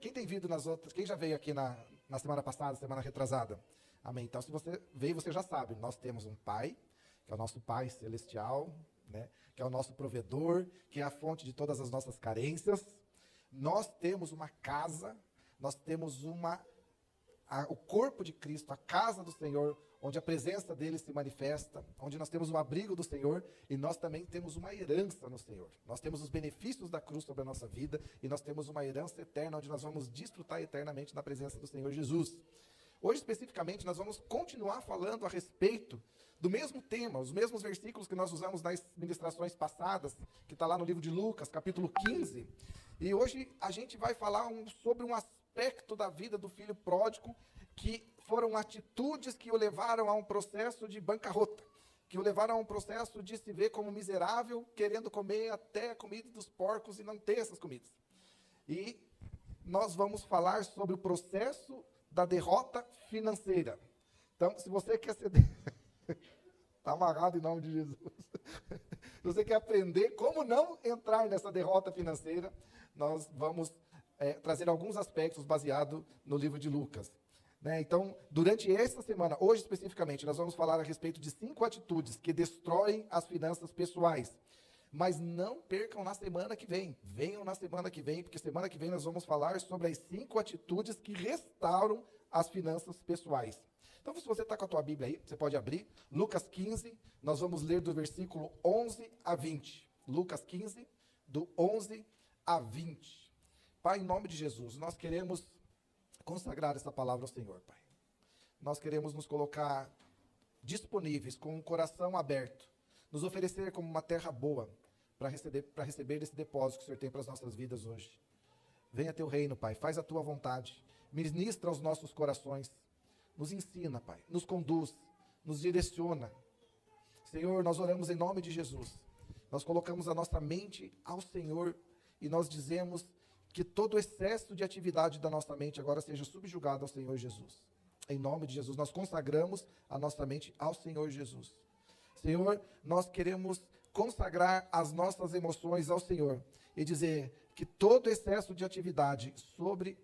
Quem tem vindo nas outras, quem já veio aqui na semana passada, semana retrasada? Amém. Então, se você veio, você já sabe. Nós temos um Pai, que é o nosso Pai celestial, né? Que é o nosso provedor, que é a fonte de todas as nossas carências. Nós temos uma casa, nós temos o corpo de Cristo, a casa do Senhor, onde a presença dele se manifesta, onde nós temos o abrigo do Senhor, e nós também temos uma herança no Senhor. Nós temos os benefícios da cruz sobre a nossa vida, e nós temos uma herança eterna, onde nós vamos desfrutar eternamente da presença do Senhor Jesus. Hoje, especificamente, nós vamos continuar falando a respeito do mesmo tema, os mesmos versículos que nós usamos nas ministrações passadas, que está lá no livro de Lucas, capítulo 15. E hoje a gente vai falar sobre um aspecto da vida do filho pródigo, que foram atitudes que o levaram a um processo de bancarrota, que o levaram a um processo de se ver como miserável, querendo comer até a comida dos porcos e não ter essas comidas. E nós vamos falar sobre o processo da derrota financeira. Então, se você quer ser... Está amarrado em nome de Jesus. Se você quer aprender como não entrar nessa derrota financeira, nós vamos trazer alguns aspectos baseados no livro de Lucas. Né? Então, durante essa semana, hoje especificamente, nós vamos falar a respeito de 5 atitudes que destroem as finanças pessoais. Mas não percam na semana que vem. Venham na semana que vem, porque semana que vem nós vamos falar sobre as 5 atitudes que restauram as finanças pessoais. Então, se você está com a tua Bíblia aí, você pode abrir. Lucas 15, nós vamos ler do versículo 11 a 20. Lucas 15, do 11 a 20. Pai, em nome de Jesus, nós queremos consagrar essa palavra ao Senhor, Pai. Nós queremos nos colocar disponíveis, com o coração aberto, nos oferecer como uma terra boa, para receber esse depósito que o Senhor tem para as nossas vidas hoje. Venha teu reino, Pai, faz a tua vontade, ministra aos nossos corações, nos ensina, Pai, nos conduz, nos direciona. Senhor, nós oramos em nome de Jesus, nós colocamos a nossa mente ao Senhor e nós dizemos que todo excesso de atividade da nossa mente agora seja subjugado ao Senhor Jesus. Em nome de Jesus, nós consagramos a nossa mente ao Senhor Jesus. Senhor, nós queremos consagrar as nossas emoções ao Senhor e dizer que todo excesso de atividade sobre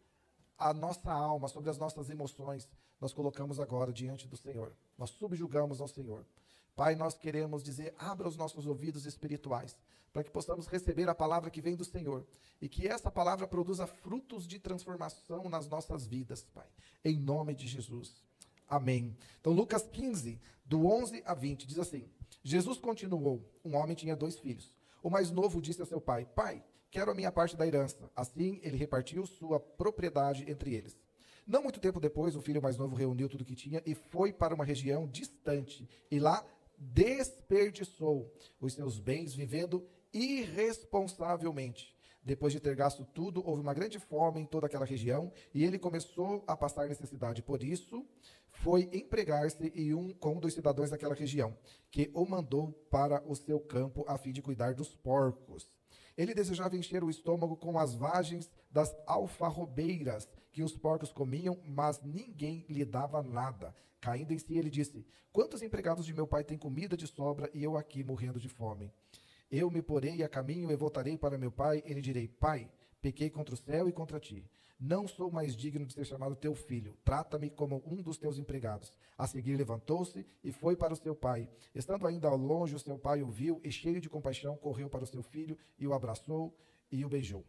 a nossa alma, sobre as nossas emoções, nós colocamos agora diante do Senhor. Nós subjugamos ao Senhor. Pai, nós queremos dizer, abra os nossos ouvidos espirituais, para que possamos receber a palavra que vem do Senhor, e que essa palavra produza frutos de transformação nas nossas vidas, Pai, em nome de Jesus. Amém. Então, Lucas 15, do 11 a 20, diz assim: Jesus continuou, um homem tinha 2 filhos. O mais novo disse a seu pai: Pai, quero a minha parte da herança. Assim, ele repartiu sua propriedade entre eles. Não muito tempo depois, o filho mais novo reuniu tudo o que tinha e foi para uma região distante, e lá desperdiçou os seus bens vivendo irresponsavelmente. Depois de ter gasto tudo, houve uma grande fome em toda aquela região e ele começou a passar necessidade. Por isso, foi empregar-se com um dos cidadãos daquela região, que o mandou para o seu campo a fim de cuidar dos porcos. Ele desejava encher o estômago com as vagens das alfarrobeiras que os porcos comiam, mas ninguém lhe dava nada. Caindo em si, ele disse: Quantos empregados de meu pai têm comida de sobra e eu aqui morrendo de fome? Eu me porei a caminho e voltarei para meu pai, e lhe direi: Pai, pequei contra o céu e contra ti. Não sou mais digno de ser chamado teu filho. Trata-me como um dos teus empregados. A seguir levantou-se e foi para o seu pai. Estando ainda ao longe, o seu pai o viu e, cheio de compaixão, correu para o seu filho e o abraçou e o beijou.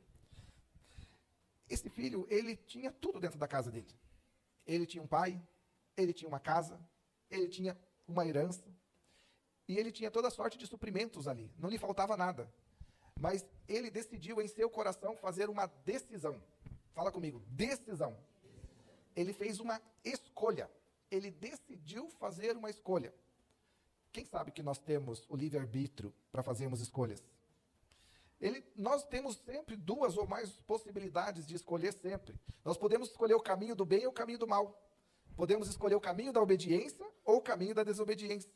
Esse filho, ele tinha tudo dentro da casa dele. Ele tinha um pai, ele tinha uma casa, ele tinha uma herança, e ele tinha toda sorte de suprimentos ali. Não lhe faltava nada. Mas ele decidiu em seu coração fazer uma decisão. Fala comigo, decisão. Ele fez uma escolha. Ele decidiu fazer uma escolha. Quem sabe que nós temos o livre-arbítrio para fazermos escolhas? Nós temos sempre 2 ou mais possibilidades de escolher sempre. Nós podemos escolher o caminho do bem ou o caminho do mal. Podemos escolher o caminho da obediência ou o caminho da desobediência.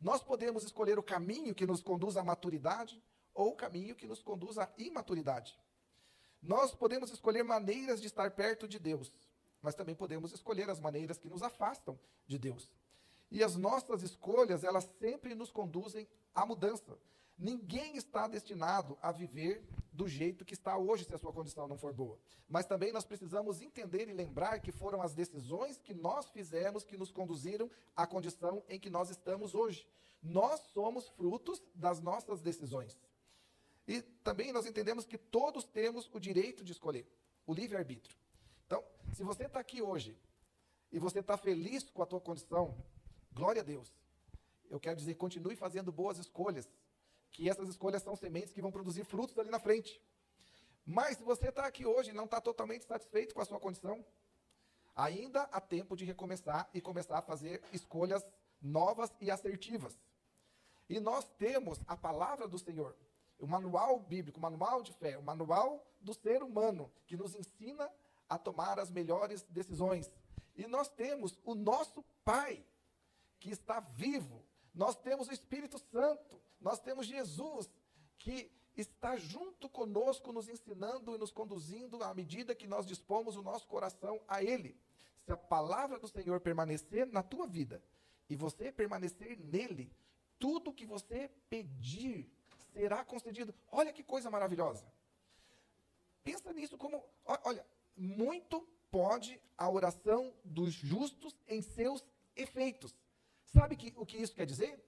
Nós podemos escolher o caminho que nos conduz à maturidade ou o caminho que nos conduz à imaturidade. Nós podemos escolher maneiras de estar perto de Deus, mas também podemos escolher as maneiras que nos afastam de Deus. E as nossas escolhas, elas sempre nos conduzem à mudança. Ninguém está destinado a viver do jeito que está hoje, se a sua condição não for boa. Mas também nós precisamos entender e lembrar que foram as decisões que nós fizemos que nos conduziram à condição em que nós estamos hoje. Nós somos frutos das nossas decisões. E também nós entendemos que todos temos o direito de escolher, o livre-arbítrio. Então, se você está aqui hoje e você está feliz com a tua condição, glória a Deus. Eu quero dizer, continue fazendo boas escolhas, que essas escolhas são sementes que vão produzir frutos ali na frente. Mas se você está aqui hoje e não está totalmente satisfeito com a sua condição, ainda há tempo de recomeçar e começar a fazer escolhas novas e assertivas. E nós temos a palavra do Senhor, o manual bíblico, o manual de fé, o manual do ser humano, que nos ensina a tomar as melhores decisões. E nós temos o nosso Pai, que está vivo. Nós temos o Espírito Santo. Nós temos Jesus, que está junto conosco, nos ensinando e nos conduzindo à medida que nós dispomos o nosso coração a Ele. Se a palavra do Senhor permanecer na tua vida e você permanecer nele, tudo que você pedir será concedido. Olha que coisa maravilhosa. Pensa nisso como, olha, muito pode a oração dos justos em seus efeitos. Sabe o que isso quer dizer?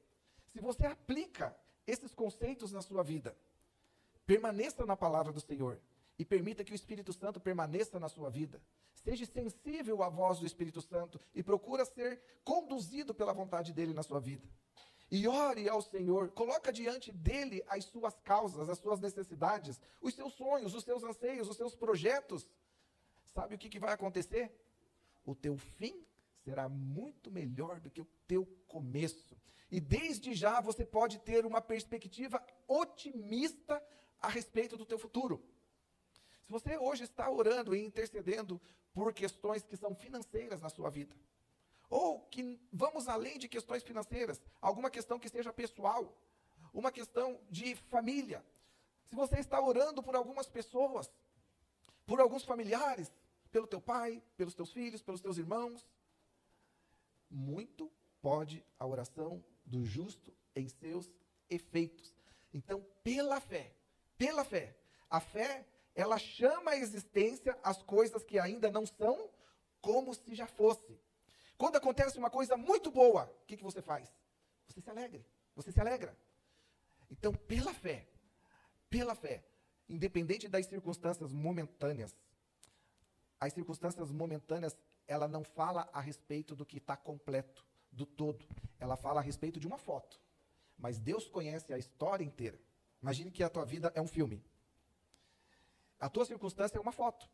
Se você aplica esses conceitos na sua vida, permaneça na palavra do Senhor e permita que o Espírito Santo permaneça na sua vida. Seja sensível à voz do Espírito Santo e procura ser conduzido pela vontade dele na sua vida. E ore ao Senhor, coloca diante dele as suas causas, as suas necessidades, os seus sonhos, os seus anseios, os seus projetos. Sabe o que vai acontecer? O teu fim será muito melhor do que o teu começo. E desde já você pode ter uma perspectiva otimista a respeito do teu futuro. Se você hoje está orando e intercedendo por questões que são financeiras na sua vida, ou que vamos além de questões financeiras, alguma questão que seja pessoal, uma questão de família, se você está orando por algumas pessoas, por alguns familiares, pelo teu pai, pelos teus filhos, pelos teus irmãos, muito pode a oração do justo em seus efeitos. Então, pela fé, a fé, ela chama à existência as coisas que ainda não são, como se já fosse. Quando acontece uma coisa muito boa, o que você faz? Você se alegra. Então, pela fé, independente das circunstâncias momentâneas, as circunstâncias momentâneas, ela não fala a respeito do que está completo, do todo. Ela fala a respeito de uma foto. Mas Deus conhece a história inteira. Imagine que a tua vida é um filme. A tua circunstância é uma foto.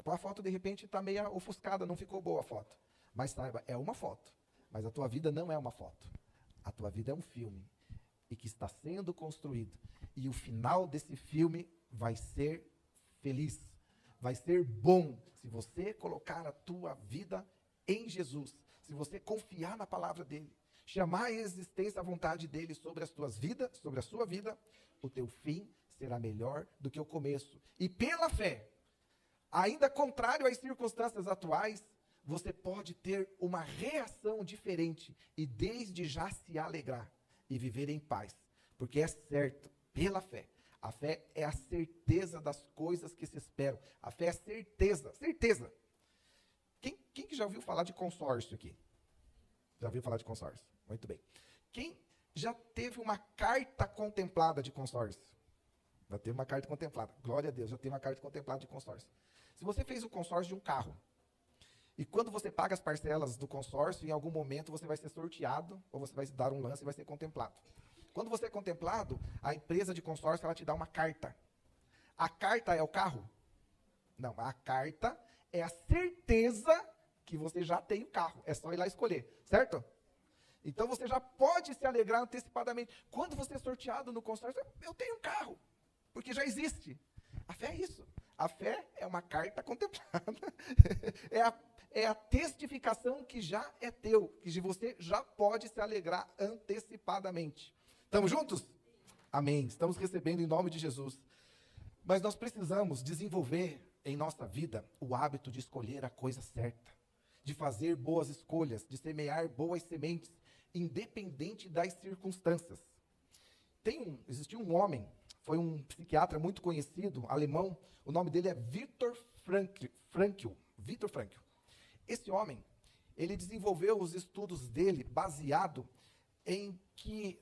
A foto, de repente, está meio ofuscada, não ficou boa a foto. Mas saiba, é uma foto. Mas a tua vida não é uma foto. A tua vida é um filme. E que está sendo construído. E o final desse filme vai ser feliz. Vai ser bom. Se você colocar a tua vida em Jesus. Se você confiar na palavra dele. Chamar a existência, a vontade dele sobre as tuas vidas, sobre a sua vida. O teu fim será melhor do que o começo. E pela fé, ainda contrário às circunstâncias atuais, você pode ter uma reação diferente e desde já se alegrar e viver em paz. Porque é certo, pela fé. A fé é a certeza das coisas que se esperam. A fé é certeza. Quem que já ouviu falar de consórcio aqui? Já ouviu falar de consórcio? Muito bem. Quem já teve uma carta contemplada de consórcio? Já teve uma carta contemplada. Glória a Deus, já teve uma carta contemplada de consórcio. Se você fez o consórcio de um carro, e quando você paga as parcelas do consórcio, em algum momento você vai ser sorteado, ou você vai dar um lance e vai ser contemplado. Quando você é contemplado, a empresa de consórcio ela te dá uma carta. A carta é o carro? Não, a carta é a certeza que você já tem o carro. É só ir lá escolher, certo? Então você já pode se alegrar antecipadamente. Quando você é sorteado no consórcio, eu tenho um carro, porque já existe. A fé é isso. A fé é uma carta contemplada. É a testificação que já é teu, que você já pode se alegrar antecipadamente. Estamos juntos? Amém. Estamos recebendo em nome de Jesus. Mas nós precisamos desenvolver em nossa vida o hábito de escolher a coisa certa, de fazer boas escolhas, de semear boas sementes, independente das circunstâncias. Existiu um homem, foi um psiquiatra muito conhecido, alemão, o nome dele é Viktor Frankl. Viktor Frankl. Esse homem, ele desenvolveu os estudos dele baseado em que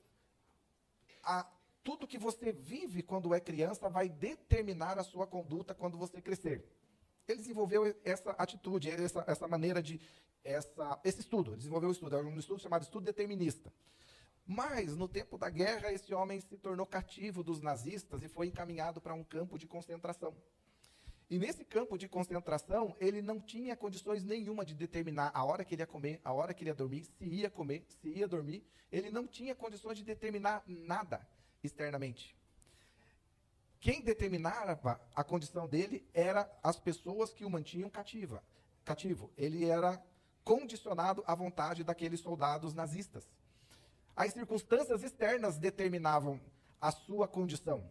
tudo que você vive quando é criança vai determinar a sua conduta quando você crescer. Ele desenvolveu essa atitude, essa maneira esse estudo. Ele desenvolveu um estudo, é um estudo chamado estudo determinista. Mas, no tempo da guerra, esse homem se tornou cativo dos nazistas e foi encaminhado para um campo de concentração. E nesse campo de concentração, ele não tinha condições nenhuma de determinar a hora que ele ia comer, a hora que ele ia dormir, se ia comer, se ia dormir. Ele não tinha condições de determinar nada externamente. Quem determinava a condição dele eram as pessoas que o mantinham cativo. Ele era condicionado à vontade daqueles soldados nazistas. As circunstâncias externas determinavam a sua condição.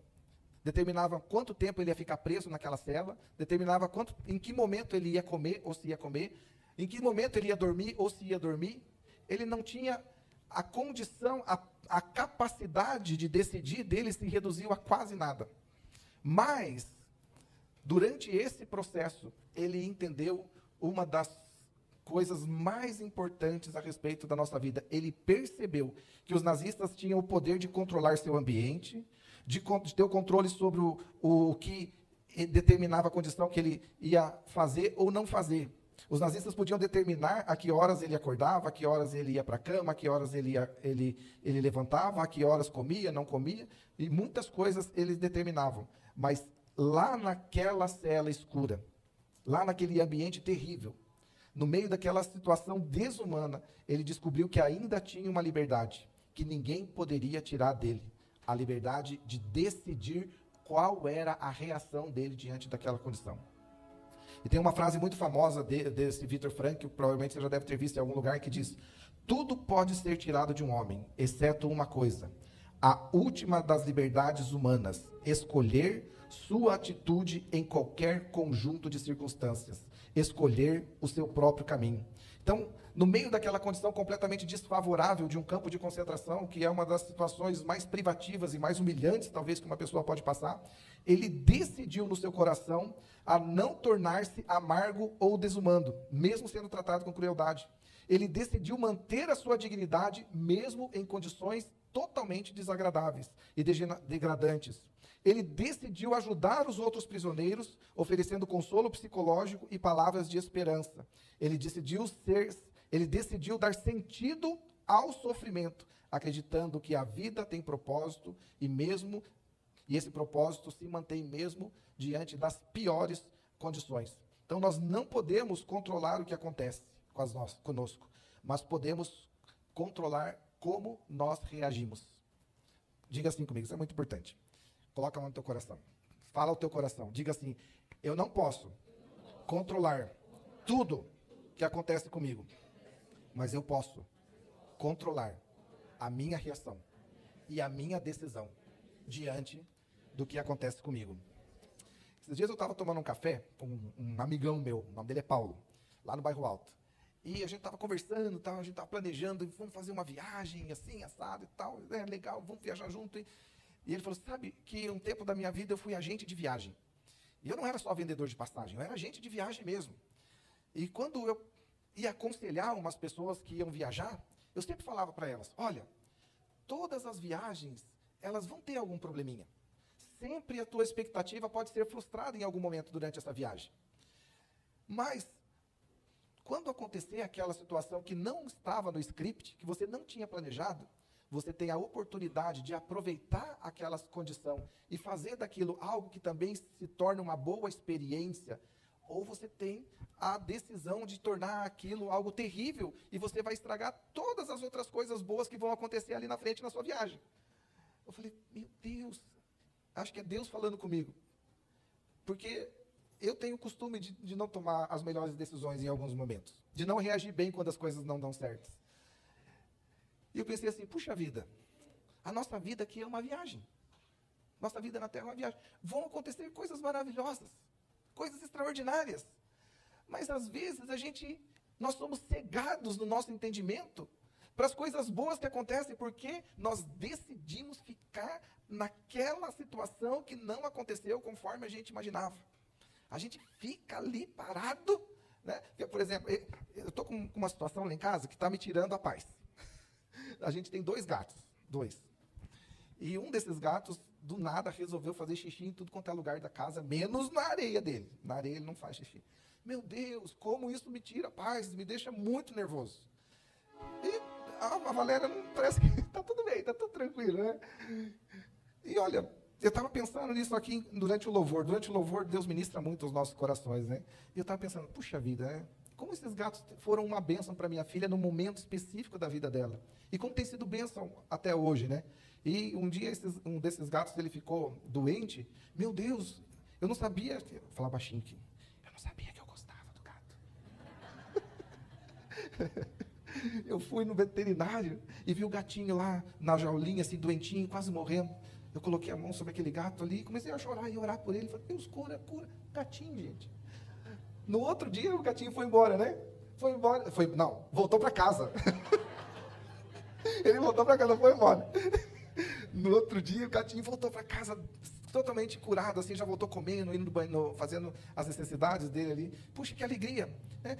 Determinava quanto tempo ele ia ficar preso naquela cela, determinava em que momento ele ia comer ou se ia comer, em que momento ele ia dormir ou se ia dormir. Ele não tinha a condição, a capacidade de decidir dele se reduziu a quase nada. Mas, durante esse processo, ele entendeu uma das coisas mais importantes a respeito da nossa vida. Ele percebeu que os nazistas tinham o poder de controlar seu ambiente, de ter o controle sobre o que determinava a condição que ele ia fazer ou não fazer. Os nazistas podiam determinar a que horas ele acordava, a que horas ele ia para a cama, a que horas ele levantava, a que horas comia, não comia, e muitas coisas eles determinavam. Mas lá naquela cela escura, lá naquele ambiente terrível, no meio daquela situação desumana, ele descobriu que ainda tinha uma liberdade, que ninguém poderia tirar dele. A liberdade de decidir qual era a reação dele diante daquela condição. E tem uma frase muito famosa desse Viktor Frankl, que provavelmente você já deve ter visto em algum lugar, que diz: tudo pode ser tirado de um homem, exceto uma coisa, a última das liberdades humanas, escolher sua atitude em qualquer conjunto de circunstâncias, escolher o seu próprio caminho. Então, no meio daquela condição completamente desfavorável de um campo de concentração, que é uma das situações mais privativas e mais humilhantes, talvez, que uma pessoa pode passar, ele decidiu no seu coração a não tornar-se amargo ou desumano, mesmo sendo tratado com crueldade. Ele decidiu manter a sua dignidade, mesmo em condições totalmente desagradáveis e degradantes. Ele decidiu ajudar os outros prisioneiros, oferecendo consolo psicológico e palavras de esperança. Ele decidiu dar sentido ao sofrimento, acreditando que a vida tem propósito e esse propósito se mantém mesmo diante das piores condições. Então, nós não podemos controlar o que acontece conosco, mas podemos controlar como nós reagimos. Diga assim comigo, isso é muito importante. Coloca a mão no teu coração. Fala ao teu coração. Diga assim: eu não posso controlar tudo que acontece comigo, mas eu posso controlar a minha reação e a minha decisão diante do que acontece comigo. Esses dias eu estava tomando um café com um amigão meu, o nome dele é Paulo, lá no Bairro Alto. E a gente estava conversando, a gente estava planejando, vamos fazer uma viagem assim, assado e tal, legal, vamos viajar junto. E ele falou: sabe que um tempo da minha vida eu fui agente de viagem. E eu não era só vendedor de passagem, eu era agente de viagem mesmo. E quando eu ia aconselhar umas pessoas que iam viajar, eu sempre falava para elas: olha, todas as viagens, elas vão ter algum probleminha. Sempre a tua expectativa pode ser frustrada em algum momento durante essa viagem. Mas, quando acontecer aquela situação que não estava no script, que você não tinha planejado, você tem a oportunidade de aproveitar aquela condição e fazer daquilo algo que também se torne uma boa experiência, ou você tem a decisão de tornar aquilo algo terrível e você vai estragar todas as outras coisas boas que vão acontecer ali na frente na sua viagem. Eu falei: meu Deus, acho que é Deus falando comigo. Porque eu tenho o costume de não tomar as melhores decisões em alguns momentos, de não reagir bem quando as coisas não dão certas. E eu pensei assim: puxa vida, a nossa vida aqui é uma viagem. Nossa vida na Terra é uma viagem. Vão acontecer coisas maravilhosas, coisas extraordinárias. Mas às vezes nós somos cegados no nosso entendimento para as coisas boas que acontecem, porque nós decidimos ficar naquela situação que não aconteceu conforme a gente imaginava. A gente fica ali parado, né? Por exemplo, eu estou com uma situação lá em casa que está me tirando a paz. A gente tem 2 gatos, 2. E um desses gatos, do nada, resolveu fazer xixi em tudo quanto é lugar da casa, menos na areia dele. Na areia ele não faz xixi. Meu Deus, como isso me tira a paz, me deixa muito nervoso. E a Valéria não parece que está tudo bem, está tudo tranquilo, né? E olha, eu estava pensando nisso aqui durante o louvor. Durante o louvor, Deus ministra muito aos nossos corações, né? E eu estava pensando, puxa vida, né? Como esses gatos foram uma bênção para minha filha no momento específico da vida dela. E como tem sido bênção até hoje, né? E um dia um desses gatos, ele ficou doente. Meu Deus, eu não sabia, vou falar baixinho aqui, eu não sabia que eu gostava do gato. Eu fui no veterinário e vi o gatinho lá na jaulinha, assim, doentinho, quase morrendo. Eu coloquei a mão sobre aquele gato ali, comecei a chorar e orar por ele. Falei, Deus, cura, cura. Gatinho, gente. No outro dia, o gatinho foi embora, né? Foi embora. Voltou para casa. Ele voltou para casa, não foi embora. No outro dia, o gatinho voltou para casa totalmente curado, assim, já voltou comendo, indo no banho, fazendo as necessidades dele ali. Puxa, que alegria, né?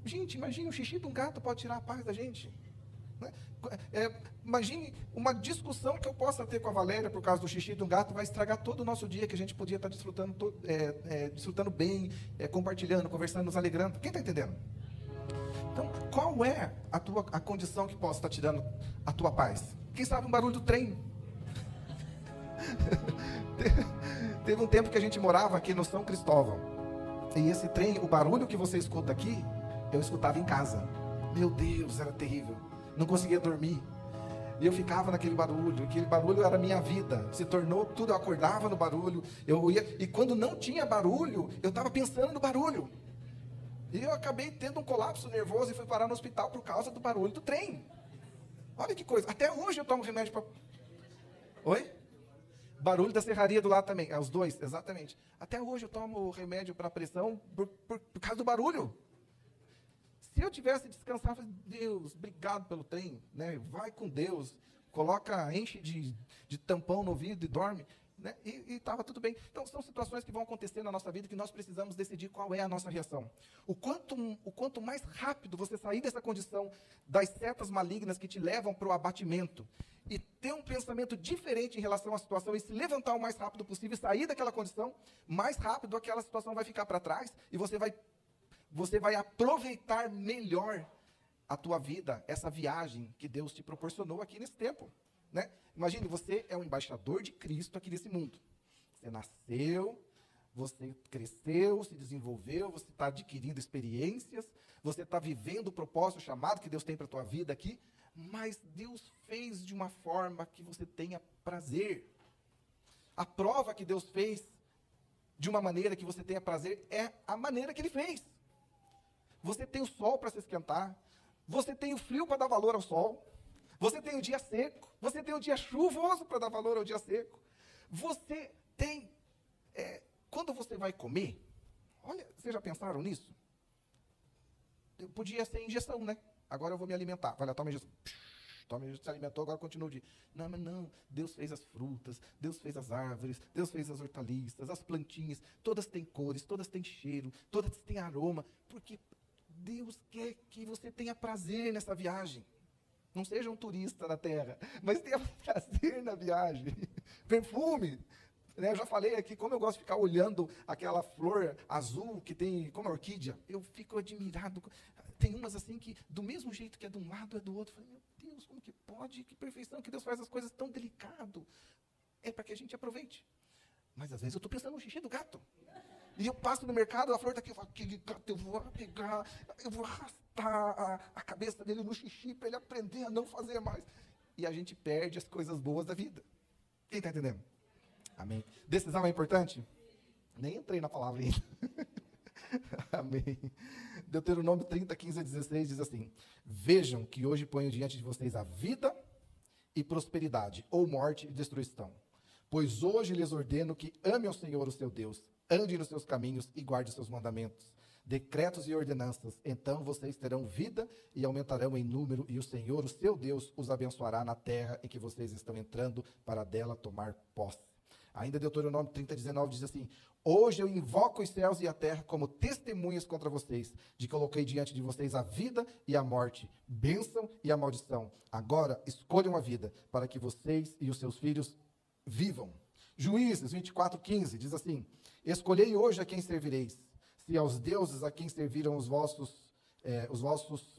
Gente, imagine, o xixi de um gato pode tirar a paz da gente. Né? Imagine uma discussão que eu possa ter com a Valéria por causa do xixi de um gato, vai estragar todo o nosso dia, que a gente podia estar desfrutando, desfrutando bem, compartilhando, conversando, nos alegrando. Quem está entendendo? Então, qual é a condição que possa estar tirando a tua paz? Quem sabe um barulho do trem? Teve um tempo que a gente morava aqui no São Cristóvão. E esse trem, o barulho que você escuta aqui, eu escutava em casa. Meu Deus, era terrível. Não conseguia dormir. E eu ficava naquele barulho. Aquele barulho era a minha vida. Se tornou tudo, eu acordava no barulho. E quando não tinha barulho, eu estava pensando no barulho. E eu acabei tendo um colapso nervoso e fui parar no hospital por causa do barulho do trem. Olha que coisa. Até hoje eu tomo remédio para... Oi? Barulho da serraria do lado também. Os 2, exatamente. Até hoje eu tomo remédio para pressão por causa do barulho. Se eu tivesse descansado, Deus, obrigado pelo trem, né? Vai com Deus, enche de tampão no ouvido e dorme, né? E estava tudo bem. Então, são situações que vão acontecer na nossa vida que nós precisamos decidir qual é a nossa reação. O quanto mais rápido você sair dessa condição das setas malignas que te levam para o abatimento e ter um pensamento diferente em relação à situação e se levantar o mais rápido possível e sair daquela condição, mais rápido aquela situação vai ficar para trás e você vai aproveitar melhor a tua vida, essa viagem que Deus te proporcionou aqui nesse tempo, né? Imagine, você é um embaixador de Cristo aqui nesse mundo. Você nasceu, você cresceu, se desenvolveu, você está adquirindo experiências, você está vivendo o propósito, o chamado que Deus tem para a tua vida aqui, mas Deus fez de uma forma que você tenha prazer. A prova que Deus fez de uma maneira que você tenha prazer é a maneira que Ele fez. Você tem o sol para se esquentar, você tem o frio para dar valor ao sol, você tem o dia seco, você tem o dia chuvoso para dar valor ao dia seco. Você tem, quando você vai comer, olha, vocês já pensaram nisso? Podia ser injeção, né? Agora eu vou me alimentar. Vai lá, toma injeção. Toma, se alimentou, agora continua o dia. Não, mas não. Deus fez as frutas, Deus fez as árvores, Deus fez as hortaliças, as plantinhas. Todas têm cores, todas têm cheiro, todas têm aroma. Porque Deus quer que você tenha prazer nessa viagem. Não seja um turista na terra, mas tenha prazer na viagem. Perfume. Né, eu já falei aqui como eu gosto de ficar olhando aquela flor azul que tem, como a orquídea. Eu fico admirado. Tem umas assim que, do mesmo jeito que é de um lado, é do outro. Eu falei, meu Deus, como que pode? Que perfeição, que Deus faz as coisas tão delicado. É para que a gente aproveite. Mas às vezes eu estou pensando no xixi do gato. E eu passo no mercado, a flor está aqui, eu falo, aquele gato eu vou pegar, eu vou arrastar a cabeça dele no xixi para ele aprender a não fazer mais. E a gente perde as coisas boas da vida. Quem está entendendo? Amém. Decisão é importante? Nem entrei na palavra ainda. Amém. Deuteronômio 30, 15 a 16 diz assim: vejam que hoje ponho diante de vocês a vida e prosperidade, ou morte e destruição. Pois hoje lhes ordeno que ame ao Senhor, o seu Deus, ande nos seus caminhos e guarde os seus mandamentos. decretos e ordenanças. Então vocês terão vida e aumentarão em número, e o Senhor, o seu Deus, os abençoará na terra em que vocês estão entrando para dela tomar posse. Ainda Deuteronômio 30:19 diz assim: hoje eu invoco os céus e a terra como testemunhas contra vocês, de que coloquei diante de vocês a vida e a morte, bênção e a maldição. Agora escolham a vida, para que vocês e os seus filhos vivam. Juízes 24:15 diz assim: escolhei hoje a quem servireis, se aos deuses a quem serviram os vossos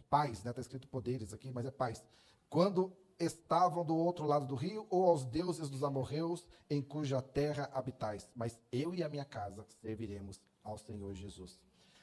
pais, né? Está escrito poderes aqui, mas é pais, quando estavam do outro lado do rio, ou aos deuses dos amorreus, em cuja terra habitais. Mas eu e a minha casa serviremos ao Senhor Jesus.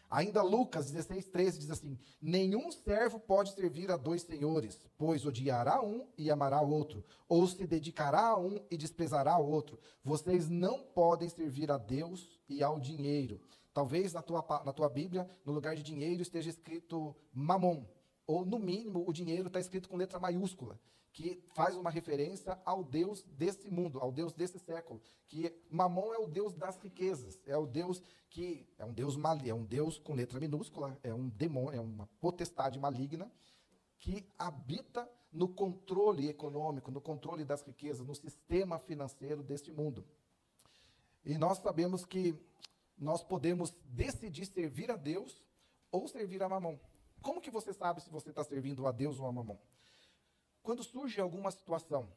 Ainda Lucas 16:13 diz assim: nenhum servo pode servir a dois senhores, pois odiará um e amará o outro, ou se dedicará a um e desprezará o outro. Vocês não podem servir a Deus e ao dinheiro. Talvez na tua Bíblia, no lugar de dinheiro, esteja escrito mamon, ou no mínimo o dinheiro está escrito com letra maiúscula, que faz uma referência ao Deus desse mundo, ao Deus desse século, que Mamon é o Deus das riquezas, é o Deus que é um Deus é um Deus com letra minúscula, é um demônio, é uma potestade maligna que habita no controle econômico, no controle das riquezas, no sistema financeiro deste mundo. E nós sabemos que nós podemos decidir servir a Deus ou servir a Mamon. Como que você sabe se você está servindo a Deus ou a Mamon? Quando surge alguma situação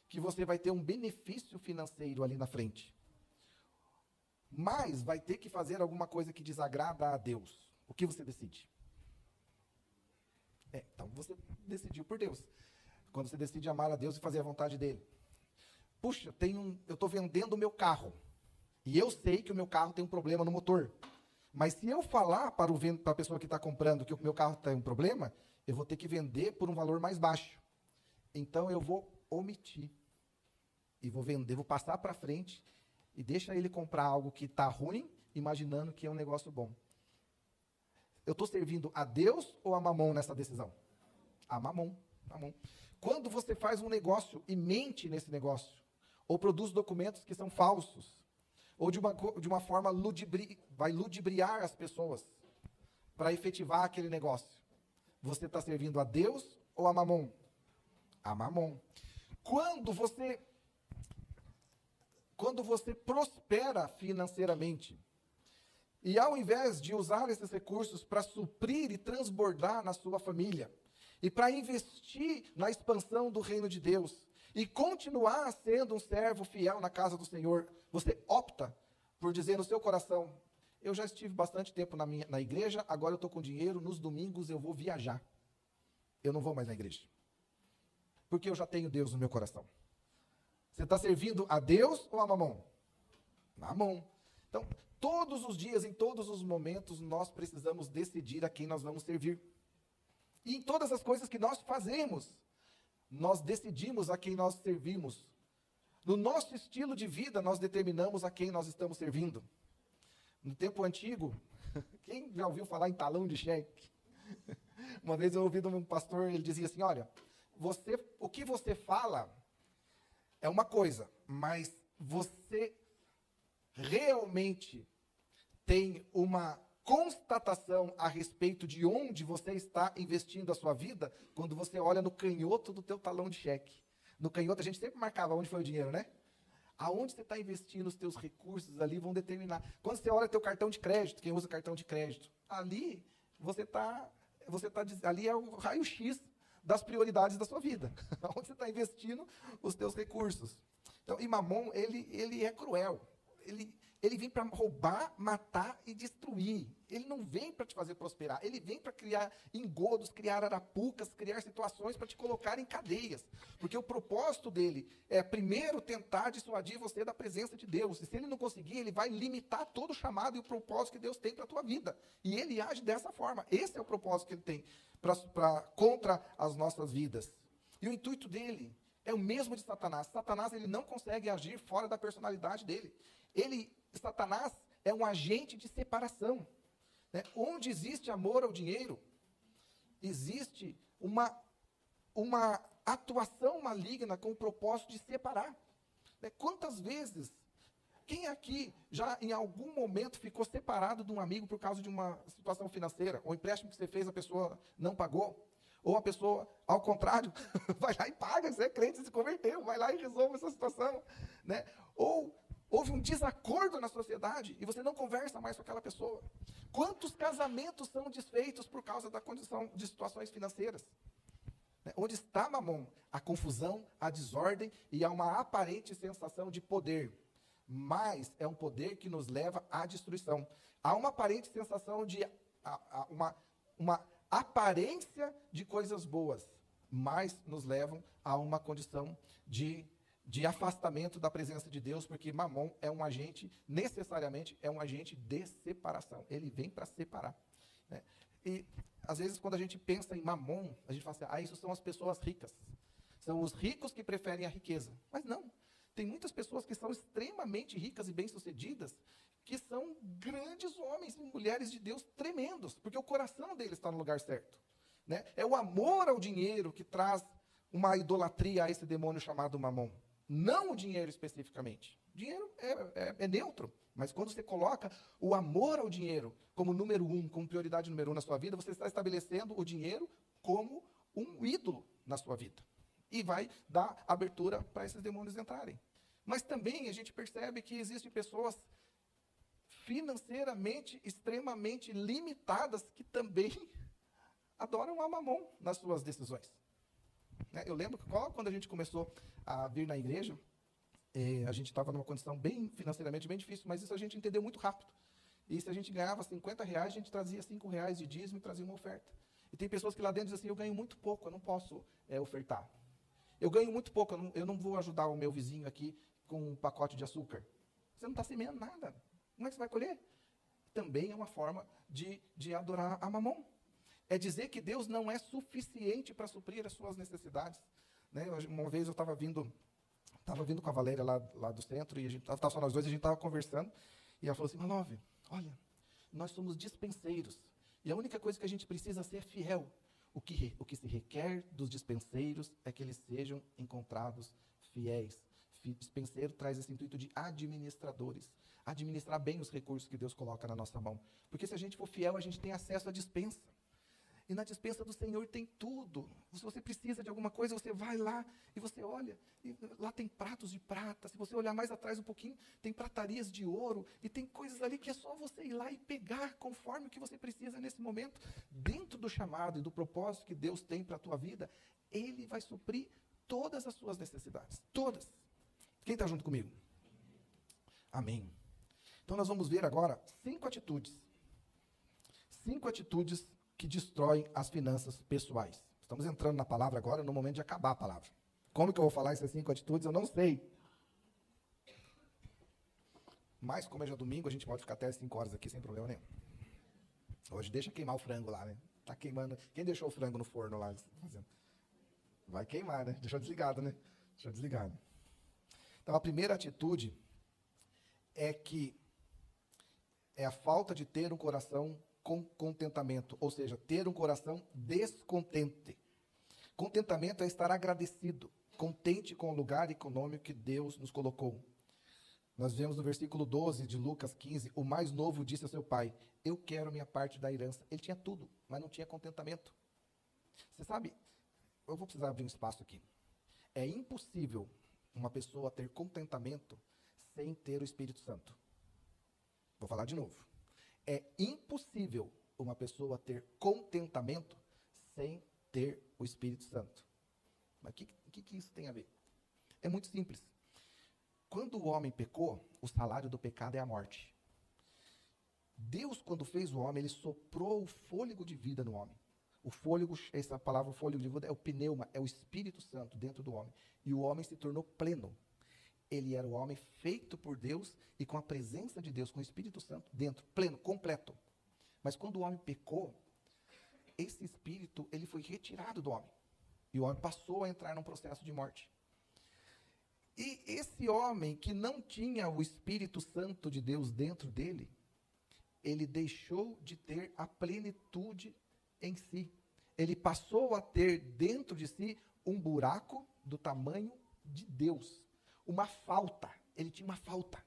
que você vai ter um benefício financeiro ali na frente, mas vai ter que fazer alguma coisa que desagrada a Deus, o que você decide? Então você decidiu por Deus. Quando você decide amar a Deus e fazer a vontade dele. Puxa, eu estou vendendo o meu carro, e eu sei que o meu carro tem um problema no motor. Mas se eu falar para a pessoa que está comprando que o meu carro tem um problema, eu vou ter que vender por um valor mais baixo. Então eu vou omitir e vou vender, vou passar para frente e deixa ele comprar algo que está ruim, imaginando que é um negócio bom. Eu estou servindo a Deus ou a Mamon nessa decisão? A Mamon. Quando você faz um negócio e mente nesse negócio, ou produz documentos que são falsos, ou de uma forma vai ludibriar as pessoas para efetivar aquele negócio, você está servindo a Deus ou a Mamon? A Mamon. Quando você prospera financeiramente, e ao invés de usar esses recursos para suprir e transbordar na sua família, e para investir na expansão do reino de Deus, e continuar sendo um servo fiel na casa do Senhor, você opta por dizer no seu coração: eu já estive bastante tempo na igreja, agora eu estou com dinheiro, nos domingos eu vou viajar. Eu não vou mais na igreja. Porque eu já tenho Deus no meu coração. Você está servindo a Deus ou a Mamon? Mamon. Então, todos os dias, em todos os momentos, nós precisamos decidir a quem nós vamos servir. E em todas as coisas que nós fazemos, nós decidimos a quem nós servimos. No nosso estilo de vida, nós determinamos a quem nós estamos servindo. No tempo antigo, quem já ouviu falar em talão de cheque? Uma vez eu ouvi de um pastor, ele dizia assim: olha, o que você fala é uma coisa, mas você realmente tem uma constatação a respeito de onde você está investindo a sua vida quando você olha no canhoto do teu talão de cheque. No canhoto a gente sempre marcava onde foi o dinheiro, né? Aonde você está investindo os teus recursos ali vão determinar. Quando você olha teu cartão de crédito, quem usa cartão de crédito, ali ali é o raio-x das prioridades da sua vida. Onde você está investindo os teus recursos. Então, e Mamon, ele é cruel. Ele vem para roubar, matar e destruir. Ele não vem para te fazer prosperar. Ele vem para criar engodos, criar arapucas, criar situações para te colocar em cadeias. Porque o propósito dele é, primeiro, tentar dissuadir você da presença de Deus. E se ele não conseguir, ele vai limitar todo o chamado e o propósito que Deus tem para a tua vida. E ele age dessa forma. Esse é o propósito que ele tem contra as nossas vidas. E o intuito dele é o mesmo de Satanás. Satanás, ele não consegue agir fora da personalidade dele. Satanás é um agente de separação. Né? Onde existe amor ao dinheiro, existe uma atuação maligna com o propósito de separar. Né? Quantas vezes Quem aqui já em algum momento ficou separado de um amigo por causa de uma situação financeira? Ou empréstimo que você fez, a pessoa não pagou? Ou a pessoa, ao contrário, vai lá e paga, você é crente, se converteu, vai lá e resolve essa situação, né? Ou houve um desacordo na sociedade e você não conversa mais com aquela pessoa. Quantos casamentos são desfeitos por causa da condição de situações financeiras? Onde está Mamon? A confusão, a desordem e há uma aparente sensação de poder. Mas é um poder que nos leva à destruição. Há uma aparente sensação de uma aparência de coisas boas, mas nos levam a uma condição de afastamento da presença de Deus, porque Mamon é um agente, necessariamente é um agente de separação. Ele vem para separar, né? E às vezes quando a gente pensa em Mamon, a gente fala assim, isso são as pessoas ricas. São os ricos que preferem a riqueza. Mas não. Tem muitas pessoas que são extremamente ricas e bem-sucedidas, que são grandes homens e mulheres de Deus tremendos, porque o coração deles está no lugar certo, né? É o amor ao dinheiro que traz uma idolatria a esse demônio chamado Mamon. Não o dinheiro especificamente. O dinheiro é neutro, mas quando você coloca o amor ao dinheiro como número 1, como prioridade número 1 na sua vida, você está estabelecendo o dinheiro como um ídolo na sua vida. E vai dar abertura para esses demônios entrarem. Mas também a gente percebe que existem pessoas financeiramente extremamente limitadas que também adoram a Mamon nas suas decisões. Eu lembro que quando a gente começou a vir na igreja, a gente estava numa condição financeiramente bem difícil, mas isso a gente entendeu muito rápido. E se a gente ganhava R$50, a gente trazia R$5 de dízimo e trazia uma oferta. E tem pessoas que lá dentro dizem assim, eu ganho muito pouco, eu não posso ofertar. Eu ganho muito pouco, eu não vou ajudar o meu vizinho aqui com um pacote de açúcar. Você não está semeando nada. Como é que você vai colher? Também é uma forma de adorar a Mamon. É dizer que Deus não é suficiente para suprir as suas necessidades, né? Uma vez eu estava vindo com a Valéria lá do centro, e a gente estava só nós dois, e a gente estava conversando, e ela falou assim, Malove, olha, nós somos dispenseiros, e a única coisa que a gente precisa é ser fiel. O que se requer dos dispenseiros é que eles sejam encontrados fiéis. Dispenseiro traz esse intuito de administradores. Administrar bem os recursos que Deus coloca na nossa mão. Porque se a gente for fiel, a gente tem acesso à dispensa. E na dispensa do Senhor tem tudo. Se você precisa de alguma coisa, você vai lá e você olha. E lá tem pratos de prata. Se você olhar mais atrás um pouquinho, tem pratarias de ouro. E tem coisas ali que é só você ir lá e pegar conforme o que você precisa nesse momento. Dentro do chamado e do propósito que Deus tem para a tua vida, Ele vai suprir todas as suas necessidades. Todas. Quem está junto comigo? Amém. Então nós vamos ver agora 5 atitudes. 5 atitudes que destroem as finanças pessoais. Estamos entrando na palavra agora, no momento de acabar a palavra. Como que eu vou falar essas 5 atitudes? Eu não sei. Mas como é já domingo, a gente pode ficar até 5 horas aqui sem problema nenhum. Hoje deixa queimar o frango lá, né? Tá queimando. Quem deixou o frango no forno lá? Vai queimar, né? Deixou desligado, né? Deixou desligado. Então, a primeira atitude é a falta de ter um coração com contentamento, ou seja, ter um coração descontente. Contentamento é estar agradecido, contente com o lugar econômico que Deus nos colocou. Nós vemos no versículo 12 de Lucas 15, o mais novo disse a seu pai, eu quero minha parte da herança. Ele tinha tudo, mas não tinha contentamento. Você sabe, eu vou precisar abrir um espaço aqui. É impossível uma pessoa ter contentamento sem ter o Espírito Santo. Vou falar de novo. É impossível uma pessoa ter contentamento sem ter o Espírito Santo. Mas o que isso tem a ver? É muito simples. Quando o homem pecou, o salário do pecado é a morte. Deus, quando fez o homem, ele soprou o fôlego de vida no homem. O fôlego, essa palavra fôlego de vida é o pneuma, é o Espírito Santo dentro do homem. E o homem se tornou pleno. Ele era o homem feito por Deus e com a presença de Deus, com o Espírito Santo dentro, pleno, completo. Mas quando o homem pecou, esse Espírito ele foi retirado do homem. E o homem passou a entrar num processo de morte. E esse homem que não tinha o Espírito Santo de Deus dentro dele, ele deixou de ter a plenitude em si. Ele passou a ter dentro de si um buraco do tamanho de Deus. Uma falta. Ele tinha uma falta.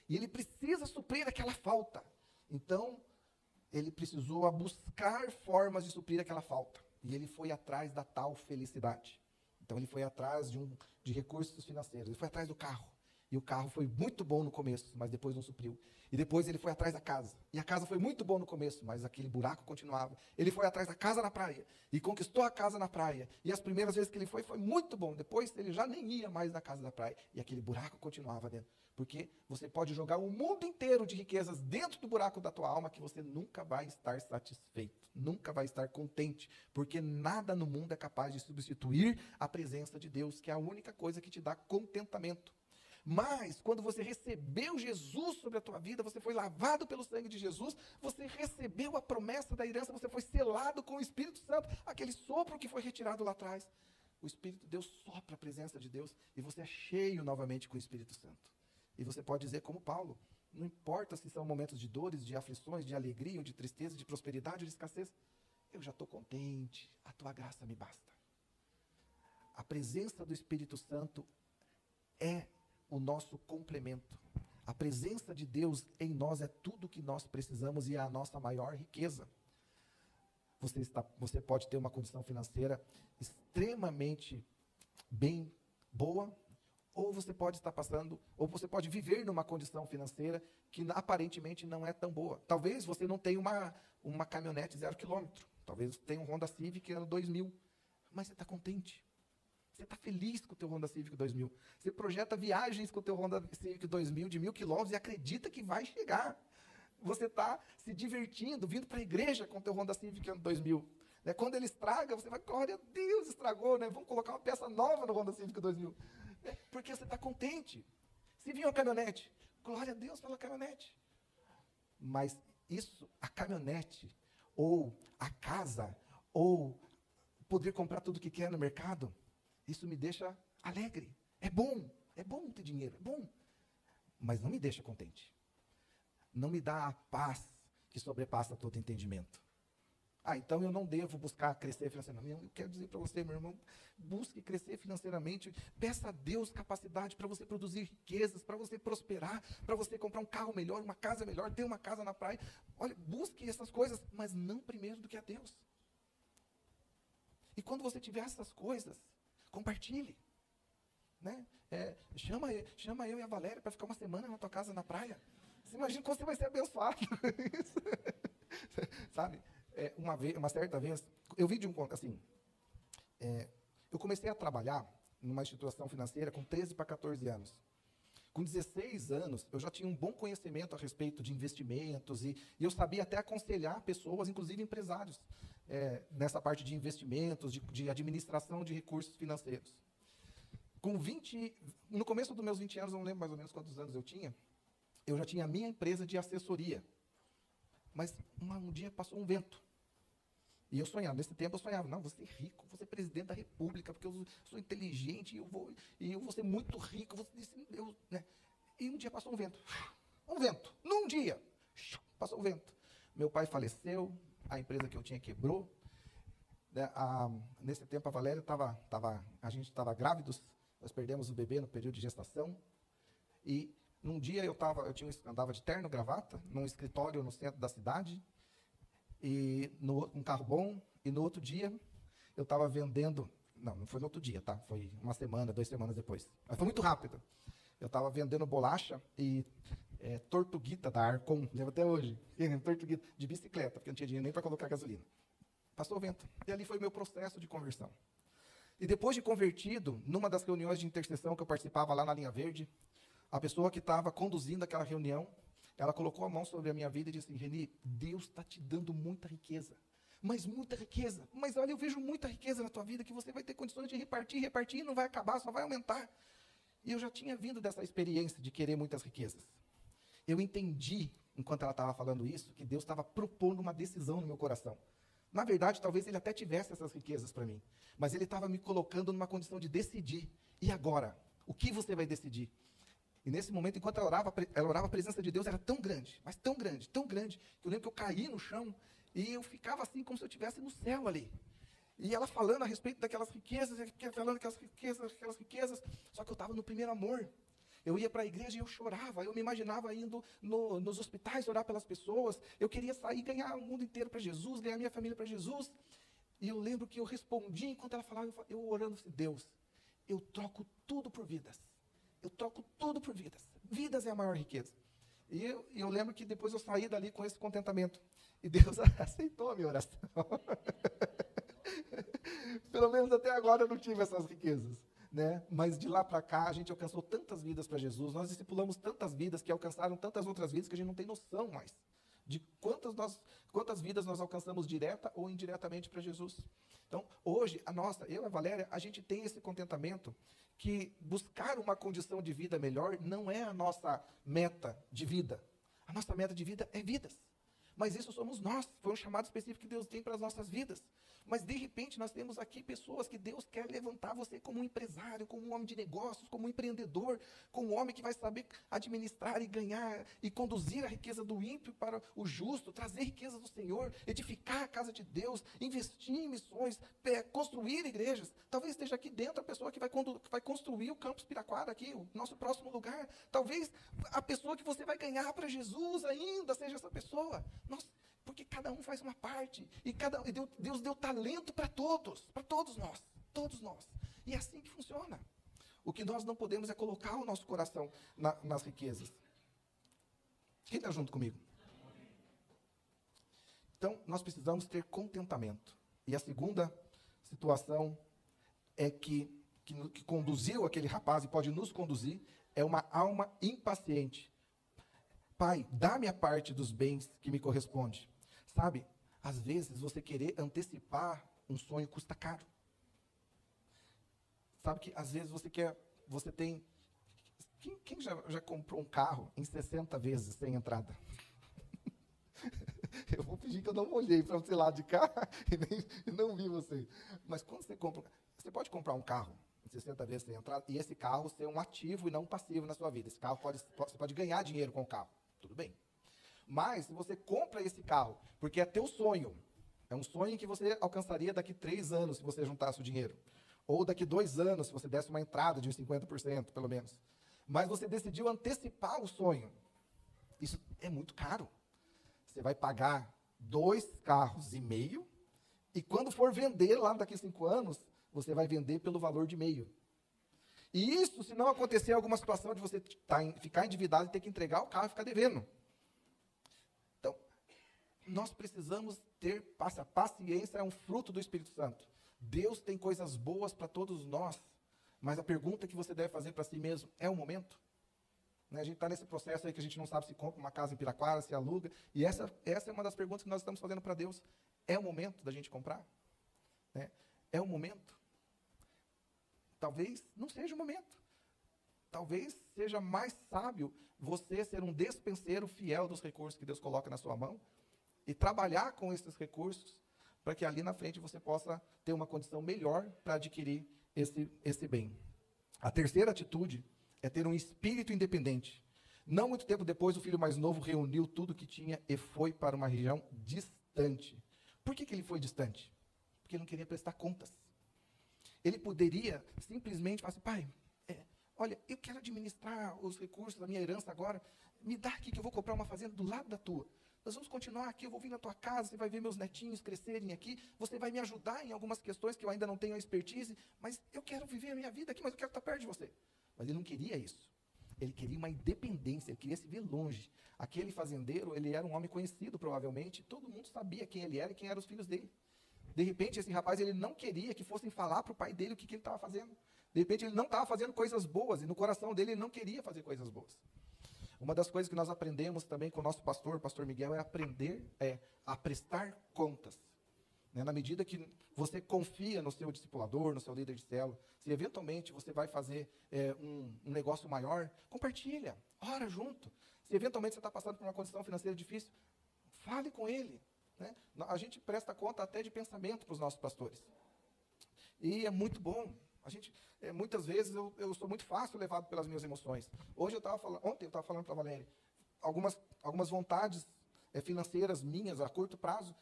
E ele precisa suprir aquela falta. Então, ele precisou buscar formas de suprir aquela falta. E ele foi atrás da tal felicidade. Então, ele foi atrás de recursos financeiros. Ele foi atrás do carro. E o carro foi muito bom no começo, mas depois não supriu. E depois ele foi atrás da casa. E a casa foi muito boa no começo, mas aquele buraco continuava. Ele foi atrás da casa na praia. E conquistou a casa na praia. E as primeiras vezes que ele foi muito bom. Depois ele já nem ia mais na casa da praia. E aquele buraco continuava dentro. Porque você pode jogar o mundo inteiro de riquezas dentro do buraco da tua alma que você nunca vai estar satisfeito. Nunca vai estar contente. Porque nada no mundo é capaz de substituir a presença de Deus, que é a única coisa que te dá contentamento. Mas, quando você recebeu Jesus sobre a tua vida, você foi lavado pelo sangue de Jesus, você recebeu a promessa da herança, você foi selado com o Espírito Santo, aquele sopro que foi retirado lá atrás. O Espírito de Deus sopra a presença de Deus e você é cheio novamente com o Espírito Santo. E você pode dizer como Paulo, não importa se são momentos de dores, de aflições, de alegria, ou de tristeza, de prosperidade ou de escassez, eu já estou contente, a tua graça me basta. A presença do Espírito Santo é o nosso complemento. A presença de Deus em nós é tudo o que nós precisamos e é a nossa maior riqueza. Você pode ter uma condição financeira extremamente bem boa, ou você pode estar passando, ou você pode viver numa condição financeira que aparentemente não é tão boa. Talvez você não tenha uma caminhonete 0 quilômetro, talvez você tenha um Honda Civic ano 2000, mas você está contente. Você está feliz com o teu Honda Civic 2000. Você projeta viagens com o teu Honda Civic 2000 de 1.000 quilômetros e acredita que vai chegar. Você está se divertindo, vindo para a igreja com o teu Honda Civic ano 2000. Né? Quando ele estraga, você vai, glória a Deus, estragou, né? Vamos colocar uma peça nova no Honda Civic 2000. Porque você está contente. Se vir uma caminhonete, glória a Deus pela caminhonete. Mas isso, a caminhonete, ou a casa, ou poder comprar tudo que quer no mercado, isso me deixa alegre. É bom ter dinheiro, é bom. Mas não me deixa contente. Não me dá a paz que sobrepassa todo entendimento. Então eu não devo buscar crescer financeiramente. Eu quero dizer para você, meu irmão, busque crescer financeiramente. Peça a Deus capacidade para você produzir riquezas, para você prosperar, para você comprar um carro melhor, uma casa melhor, ter uma casa na praia. Olha, busque essas coisas, mas não primeiro do que a Deus. E quando você tiver essas coisas, compartilhe. Né? Chama eu e a Valéria para ficar uma semana na tua casa na praia. Você imagina como você vai ser abençoado. Sabe? Uma certa vez, eu vi de um assim, eu comecei a trabalhar numa instituição financeira com 13 para 14 anos. Com 16 anos, eu já tinha um bom conhecimento a respeito de investimentos e eu sabia até aconselhar pessoas, inclusive empresários, nessa parte de investimentos, de administração de recursos financeiros. No começo dos meus 20 anos, eu não lembro mais ou menos quantos anos eu tinha, eu já tinha a minha empresa de assessoria. Mas um dia passou um vento. E eu sonhava, nesse tempo eu sonhava, não, vou ser rico, vou ser presidente da república, porque eu sou inteligente, e eu vou ser muito rico. Né? E um dia passou um vento. Num dia, passou um vento. Meu pai faleceu, a empresa que eu tinha quebrou. Né? Nesse tempo a Valéria a gente estava grávidos, nós perdemos o bebê no período de gestação. E num dia eu andava de terno, gravata, num escritório no centro da cidade, e um carro bom, e no outro dia eu estava vendendo, não foi no outro dia, tá? Foi uma semana, 2 semanas depois. Mas foi muito rápido. Eu estava vendendo bolacha e tortuguita da Arcon, lembro até hoje, tortuguita de bicicleta, porque não tinha dinheiro nem para colocar gasolina. Passou o vento. E ali foi o meu processo de conversão. E depois de convertido, numa das reuniões de intercessão que eu participava lá na Linha Verde, a pessoa que estava conduzindo aquela reunião, ela colocou a mão sobre a minha vida e disse assim, Reni, Deus está te dando muita riqueza. Mas muita riqueza. Mas olha, eu vejo muita riqueza na tua vida que você vai ter condições de repartir e não vai acabar, só vai aumentar. E eu já tinha vindo dessa experiência de querer muitas riquezas. Eu entendi, enquanto ela estava falando isso, que Deus estava propondo uma decisão no meu coração. Na verdade, talvez ele até tivesse essas riquezas para mim. Mas ele estava me colocando numa condição de decidir. E agora? O que você vai decidir? E nesse momento, enquanto ela orava, a presença de Deus era tão grande, mas tão grande, que eu lembro que eu caí no chão e eu ficava assim como se eu estivesse no céu ali. E ela falando a respeito daquelas riquezas, falando aquelas riquezas, só que eu estava no primeiro amor. Eu ia para a igreja e eu chorava, eu me imaginava indo nos hospitais orar pelas pessoas, eu queria sair e ganhar o mundo inteiro para Jesus, ganhar minha família para Jesus. E eu lembro que eu respondi, enquanto ela falava, eu orando assim, Deus, eu troco tudo por vidas. Eu troco tudo por vidas. Vidas é a maior riqueza. E eu lembro que depois eu saí dali com esse contentamento. E Deus aceitou a minha oração. Pelo menos até agora eu não tive essas riquezas, né? Mas de lá para cá a gente alcançou tantas vidas para Jesus, nós discipulamos tantas vidas que alcançaram tantas outras vidas que a gente não tem noção mais de quantas vidas nós alcançamos direta ou indiretamente para Jesus. Então, hoje, eu e a Valéria, a gente tem esse contentamento que buscar uma condição de vida melhor não é a nossa meta de vida. A nossa meta de vida é vidas. Mas isso somos nós, foi um chamado específico que Deus tem para as nossas vidas. Mas, de repente, nós temos aqui pessoas que Deus quer levantar você como um empresário, como um homem de negócios, como um empreendedor, como um homem que vai saber administrar e ganhar e conduzir a riqueza do ímpio para o justo, trazer riqueza do Senhor, edificar a casa de Deus, investir em missões, construir igrejas. Talvez esteja aqui dentro a pessoa que vai construir o Campus Piraquara aqui, o nosso próximo lugar. Talvez a pessoa que você vai ganhar para Jesus ainda seja essa pessoa. Nossa, porque cada um faz uma parte, e Deus deu talento para todos nós. E é assim que funciona. O que nós não podemos é colocar o nosso coração nas riquezas. Quem está junto comigo? Então, nós precisamos ter contentamento. E a segunda situação é que conduziu aquele rapaz e pode nos conduzir, é uma alma impaciente. Pai, dá-me a parte dos bens que me corresponde. Sabe, às vezes você querer antecipar um sonho custa caro. Sabe que às vezes você tem... Quem já comprou um carro em 60 vezes sem entrada? Eu vou fingir que eu não olhei para você lá de cá e não vi você. Mas quando você pode comprar um carro em 60 vezes sem entrada e esse carro ser um ativo e não um passivo na sua vida. Esse carro você pode ganhar dinheiro com o carro. Tudo bem. Mas, se você compra esse carro, porque é teu sonho, é um sonho que você alcançaria daqui 3 anos, se você juntasse o dinheiro. Ou daqui 2 anos, se você desse uma entrada de uns 50%, pelo menos. Mas você decidiu antecipar o sonho. Isso é muito caro. Você vai pagar 2,5 carros, e quando for vender lá daqui 5 anos, você vai vender pelo valor de meio. E isso, se não acontecer alguma situação de você ficar endividado e ter que entregar o carro e ficar devendo. Então, nós precisamos ter paciência, é um fruto do Espírito Santo. Deus tem coisas boas para todos nós, mas a pergunta que você deve fazer para si mesmo, é o momento? Né, a gente está nesse processo aí que a gente não sabe se compra uma casa em Piraquara, se aluga, e essa é uma das perguntas que nós estamos fazendo para Deus. É o momento da gente comprar? Né? É o momento? Talvez não seja o momento. Talvez seja mais sábio você ser um despenseiro fiel dos recursos que Deus coloca na sua mão e trabalhar com esses recursos para que ali na frente você possa ter uma condição melhor para adquirir esse bem. A terceira atitude é ter um espírito independente. Não muito tempo depois, o filho mais novo reuniu tudo que tinha e foi para uma região distante. Por que ele foi distante? Porque ele não queria prestar contas. Ele poderia simplesmente falar assim, pai, olha, eu quero administrar os recursos da minha herança agora, me dá aqui que eu vou comprar uma fazenda do lado da tua. Nós vamos continuar aqui, eu vou vir na tua casa, você vai ver meus netinhos crescerem aqui, você vai me ajudar em algumas questões que eu ainda não tenho a expertise, mas eu quero viver a minha vida aqui, mas eu quero estar perto de você. Mas ele não queria isso. Ele queria uma independência, ele queria se ver longe. Aquele fazendeiro, ele era um homem conhecido, provavelmente, todo mundo sabia quem ele era e quem eram os filhos dele. De repente, esse rapaz, ele não queria que fossem falar para o pai dele o que ele estava fazendo. De repente, ele não estava fazendo coisas boas, e no coração dele, ele não queria fazer coisas boas. Uma das coisas que nós aprendemos também com o nosso pastor Miguel, é aprender a prestar contas. Né? Na medida que você confia no seu discipulador, no seu líder de célula, se eventualmente você vai fazer um negócio maior, compartilha, ora junto. Se eventualmente você está passando por uma condição financeira difícil, fale com ele. Né? A gente presta conta até de pensamento para os nossos pastores. E é muito bom. Muitas vezes eu sou muito fácil levado pelas minhas emoções. Ontem eu estava falando para a Valéria, algumas vontades financeiras minhas a curto prazo,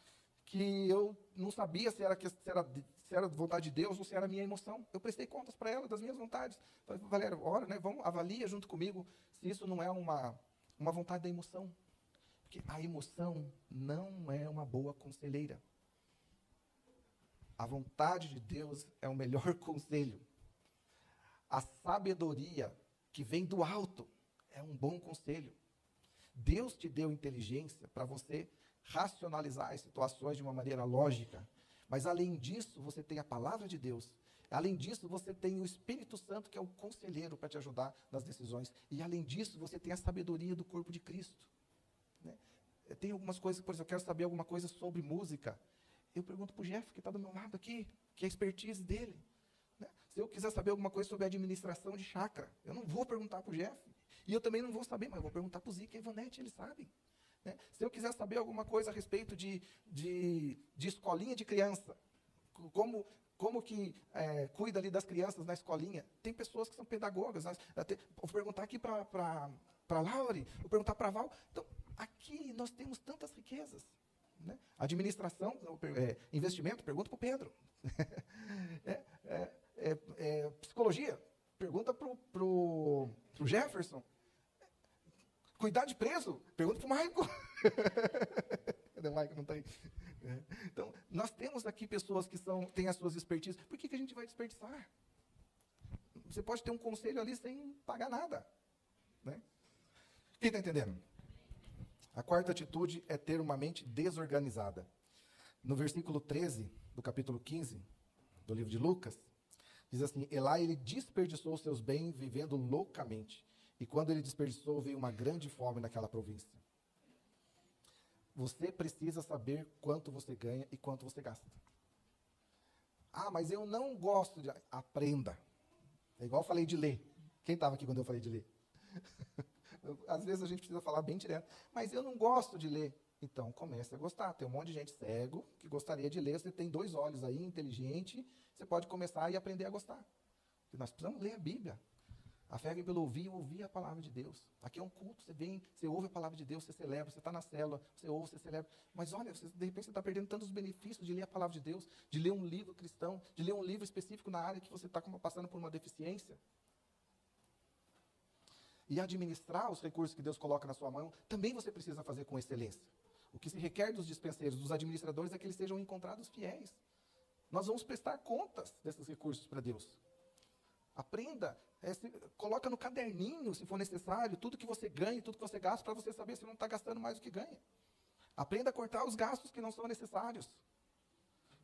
que eu não sabia se era vontade de Deus ou se era a minha emoção. Eu prestei contas para ela das minhas vontades. Falei, Valéria, ora, né, vamos, avalia junto comigo se isso não é uma vontade da emoção. Porque a emoção não é uma boa conselheira. A vontade de Deus é o melhor conselho. A sabedoria que vem do alto é um bom conselho. Deus te deu inteligência para você racionalizar as situações de uma maneira lógica. Mas, além disso, você tem a palavra de Deus. Além disso, você tem o Espírito Santo, que é o conselheiro para te ajudar nas decisões. E, além disso, você tem a sabedoria do corpo de Cristo. Né? Tem algumas coisas, por exemplo, eu quero saber alguma coisa sobre música. Eu pergunto para o Jeff, que está do meu lado aqui, que é a expertise dele. Né? Se eu quiser saber alguma coisa sobre administração de chácara, eu não vou perguntar para o Jeff. E eu também não vou saber, mas eu vou perguntar para o Zica e a Ivonete, eles sabem. Né? Se eu quiser saber alguma coisa a respeito de escolinha de criança, como que cuida ali das crianças na escolinha, tem pessoas que são pedagogas. Vou perguntar aqui para a Laure, vou perguntar para a Val. Então, aqui nós temos tantas riquezas. Né? Administração, investimento, pergunta para o Pedro. Psicologia, pergunta para o Jefferson. Cuidar de preso, pergunta para o Maico. Cadê o Maico? Não está aí. Então, nós temos aqui pessoas que têm as suas expertises. Por que a gente vai desperdiçar? Você pode ter um conselho ali sem pagar nada. Né? Quem está entendendo? A quarta atitude é ter uma mente desorganizada. No versículo 13 do capítulo 15 do livro de Lucas, diz assim, Elá, ele desperdiçou seus bens vivendo loucamente. E quando ele desperdiçou, veio uma grande fome naquela província. Você precisa saber quanto você ganha e quanto você gasta. Ah, mas eu não gosto de... Aprenda. É igual eu falei de ler. Quem estava aqui quando eu falei de ler? Às vezes a gente precisa falar bem direto. Mas eu não gosto de ler. Então, comece a gostar. Tem um monte de gente cego que gostaria de ler. Você tem 2 olhos aí, inteligente. Você pode começar e aprender a gostar. Porque nós precisamos ler a Bíblia. A fé vem pelo ouvir a palavra de Deus. Aqui é um culto, você vem, você ouve a palavra de Deus, você celebra, você está na célula, você ouve, você celebra. Mas olha, de repente você está perdendo tantos benefícios de ler a palavra de Deus, de ler um livro cristão, de ler um livro específico na área que você está passando por uma deficiência. E administrar os recursos que Deus coloca na sua mão, também você precisa fazer com excelência. O que se requer dos dispenseiros, dos administradores, é que eles sejam encontrados fiéis. Nós vamos prestar contas desses recursos para Deus. Aprenda, coloca no caderninho, se for necessário, tudo que você ganha, tudo que você gasta, para você saber se não está gastando mais do que ganha. Aprenda a cortar os gastos que não são necessários.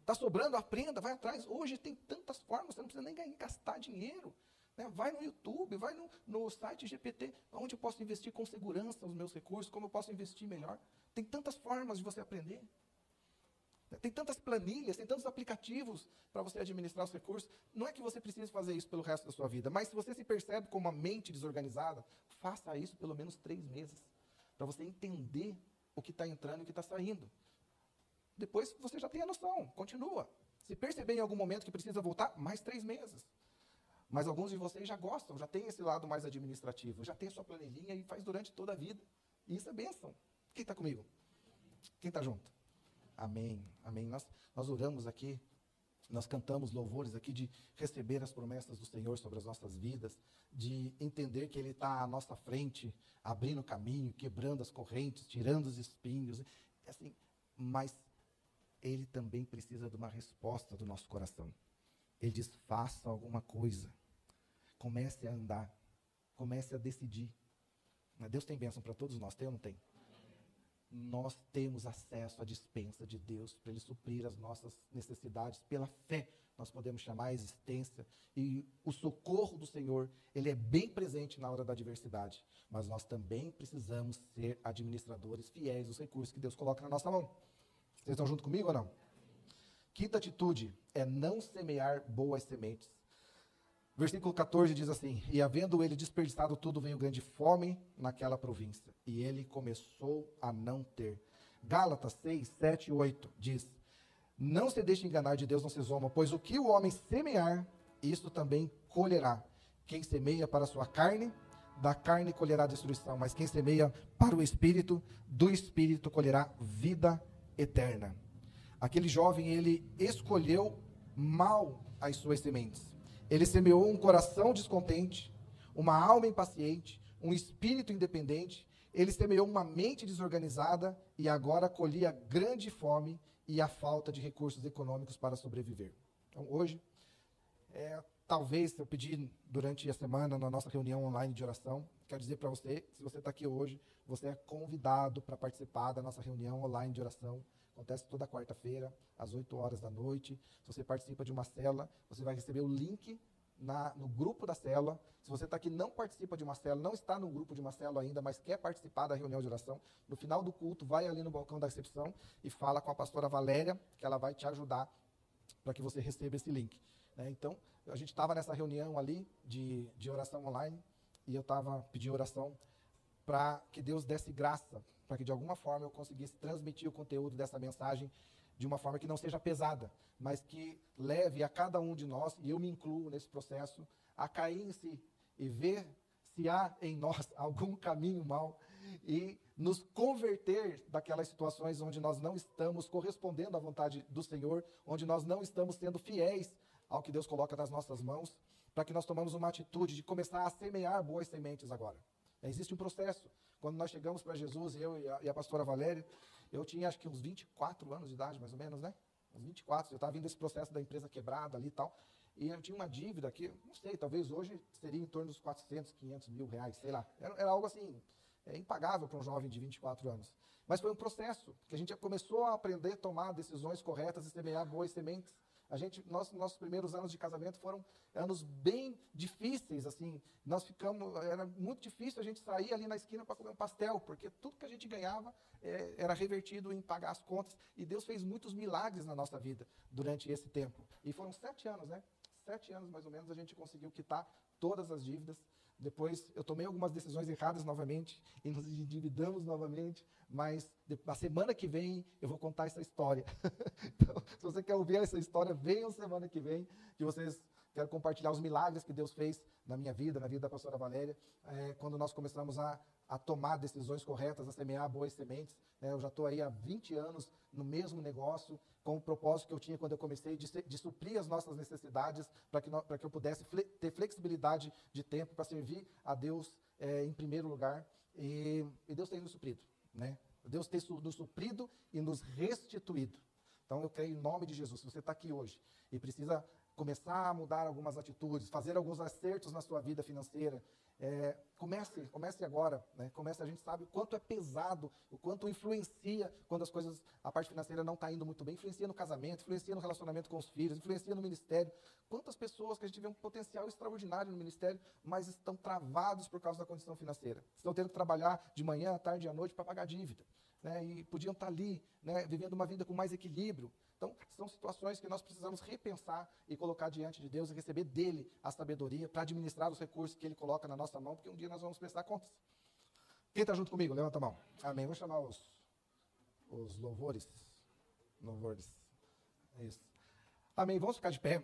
Está sobrando, aprenda, vai atrás. Hoje tem tantas formas, você não precisa nem gastar dinheiro. Né? Vai no YouTube, vai no site GPT, onde eu posso investir com segurança os meus recursos, como eu posso investir melhor. Tem tantas formas de você aprender. Tem tantas planilhas, tem tantos aplicativos para você administrar os recursos. Não é que você precise fazer isso pelo resto da sua vida, mas se você se percebe com uma mente desorganizada, faça isso pelo menos 3 meses, para você entender o que está entrando e o que está saindo. Depois você já tem a noção, continua. Se perceber em algum momento que precisa voltar, mais 3 meses. Mas alguns de vocês já gostam, já tem esse lado mais administrativo, já tem a sua planilhinha e faz durante toda a vida. E isso é bênção. Quem está comigo? Quem está junto? Amém, amém. Nós oramos aqui, nós cantamos louvores aqui de receber as promessas do Senhor sobre as nossas vidas, de entender que Ele está à nossa frente, abrindo o caminho, quebrando as correntes, tirando os espinhos, assim, mas Ele também precisa de uma resposta do nosso coração. Ele diz, faça alguma coisa, comece a andar, comece a decidir. Deus tem bênção para todos nós, tem ou não tem? Nós temos acesso à dispensa de Deus para Ele suprir as nossas necessidades. Pela fé, nós podemos chamar a existência. E o socorro do Senhor, Ele é bem presente na hora da adversidade. Mas nós também precisamos ser administradores fiéis dos recursos que Deus coloca na nossa mão. Vocês estão junto comigo ou não? Quinta atitude é não semear boas sementes. Versículo 14 diz assim, e havendo ele desperdiçado tudo, veio grande fome naquela província, e ele começou a não ter. Gálatas 6, 7 e 8 diz, não se deixe enganar de Deus, não se zomba, pois o que o homem semear, isso também colherá. Quem semeia para a sua carne, da carne colherá destruição, mas quem semeia para o Espírito, do Espírito colherá vida eterna. Aquele jovem, ele escolheu mal as suas sementes. Ele semeou um coração descontente, uma alma impaciente, um espírito independente. Ele semeou uma mente desorganizada e agora colhia grande fome e a falta de recursos econômicos para sobreviver. Então, hoje, talvez, eu pedi durante a semana, na nossa reunião online de oração, quero dizer para você, se você está aqui hoje, você é convidado para participar da nossa reunião online de oração. Acontece toda quarta-feira, às 8 horas da noite. Se você participa de uma célula, você vai receber o link no grupo da célula. Se você está aqui e não participa de uma célula, não está no grupo de uma célula ainda, mas quer participar da reunião de oração, no final do culto, vai ali no balcão da recepção e fala com a pastora Valéria, que ela vai te ajudar para que você receba esse link. Então, a gente estava nessa reunião ali de oração online e eu estava pedindo oração para que Deus desse graça, para que de alguma forma eu conseguisse transmitir o conteúdo dessa mensagem de uma forma que não seja pesada, mas que leve a cada um de nós, e eu me incluo nesse processo, a cair em si e ver se há em nós algum caminho mau e nos converter daquelas situações onde nós não estamos correspondendo à vontade do Senhor, onde nós não estamos sendo fiéis ao que Deus coloca nas nossas mãos, para que nós tomemos uma atitude de começar a semear boas sementes agora. Existe um processo. Quando nós chegamos para Jesus, eu e a pastora Valéria, eu tinha acho que uns 24 anos de idade, mais ou menos, né? Uns 24, eu estava vindo desse processo da empresa quebrada ali e tal, e eu tinha uma dívida que, não sei, talvez hoje seria em torno dos 400, 500 mil reais, sei lá. Era algo assim, impagável para um jovem de 24 anos. Mas foi um processo que a gente começou a aprender a tomar decisões corretas e semear boas sementes. Nossos primeiros anos de casamento foram anos bem difíceis, assim, era muito difícil a gente sair ali na esquina para comer um pastel, porque tudo que a gente ganhava era revertido em pagar as contas, e Deus fez muitos milagres na nossa vida durante esse tempo. E foram 7 anos, né? 7 anos mais ou menos a gente conseguiu quitar todas as dívidas. Depois eu tomei algumas decisões erradas novamente e nos endividamos novamente, mas a semana que vem eu vou contar essa história. Então, se você quer ouvir essa história, venham semana que vem, que quero compartilhar os milagres que Deus fez na minha vida, na vida da pastora Valéria, quando nós começamos a tomar decisões corretas, a semear boas sementes. Eu já estou aí há 20 anos no mesmo negócio, com o propósito que eu tinha quando eu comecei de suprir as nossas necessidades, para que eu pudesse ter flexibilidade de tempo para servir a Deus em primeiro lugar. E Deus tem nos suprido, né? Deus tem nos suprido e nos restituído. Então eu creio em nome de Jesus. Se você está aqui hoje e precisa começar a mudar algumas atitudes, fazer alguns acertos na sua vida financeira, comece agora, né? A gente sabe o quanto é pesado, o quanto influencia quando a parte financeira não está indo muito bem, influencia no casamento, influencia no relacionamento com os filhos, influencia no ministério. Quantas pessoas que a gente vê um potencial extraordinário no ministério, mas estão travados por causa da condição financeira. Estão tendo que trabalhar de manhã, à tarde e à noite para pagar dívida, né? E podiam estar ali, né, vivendo uma vida com mais equilíbrio. Então, são situações que nós precisamos repensar e colocar diante de Deus e receber dele a sabedoria para administrar os recursos que ele coloca na nossa mão, porque um dia nós vamos prestar contas. Quem está junto comigo? Levanta a mão. Amém. Vou chamar os louvores. Louvores. É isso. Amém. Vamos ficar de pé.